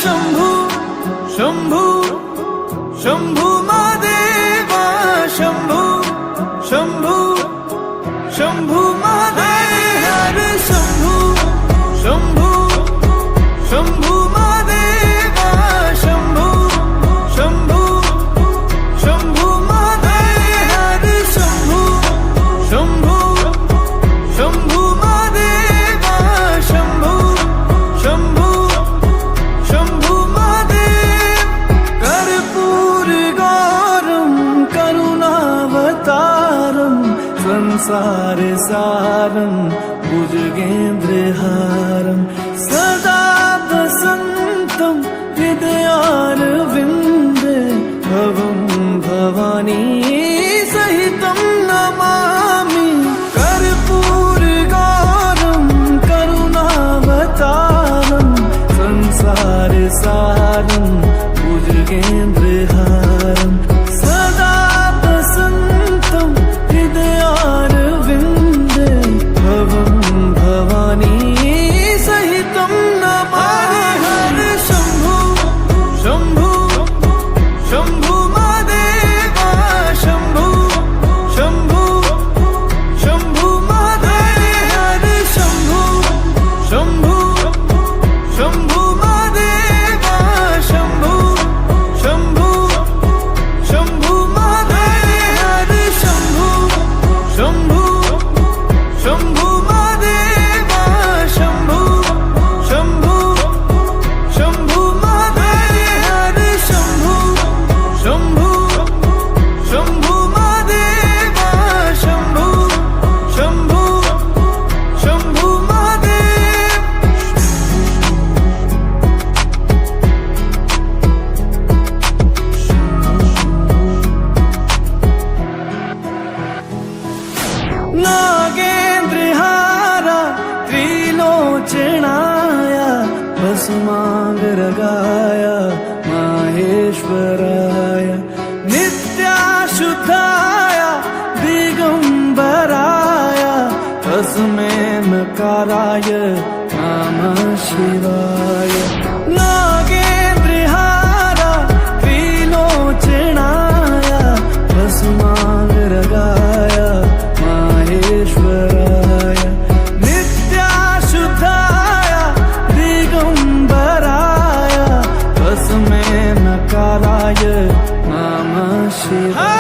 शंभू शंभू शंभू महादेवा शंभू शंभू शंभू महादेव हर शंभू शंभू शंभू महादेवा शंभू शंभू शंभू महादेव हर शंभू शंभू शंभू महादेवा शंभू शंभू शंभू महादेव कर्पूर गौरम करुणावतारम संसार सारम भुजगेन्द्रहारम सदा वसन्तं हृदयारविन्दे भवं भवानी सहितं नमामि कर्पूर गौरम करुणावतारम संसार सारम भुजगेन्द्रहारम सदा वसन्तं हृदयारविन्दे भवं भवानी सहितं नमामि हर शंभू शंभू शंभू महादेवा शंभू शंभू शंभू महादेव हर शंभू शंभू शंभू महादेवा शंभू शंभू शंभू महादेव हर शंभू शंभू शंभू महादेवा शंभू शंभू शंभू महादेव हर शंभू शंभू शंभू महादेवा शंभू शंभू शंभू महादेव नागेन्द्रहारा त्रिलोचनाय भस्मांगरगाय माहेश्वराय नित्याशुद्धाय दिगंबराय तस्मै नकाराय नमः शिवाय नागेन्द्रहारा त्रिलोचनाय भस्मांगरगाय माहेश्वराय नित्याशुद्धाय दिगंबराय तस्मै नकाराय नमः शिवाय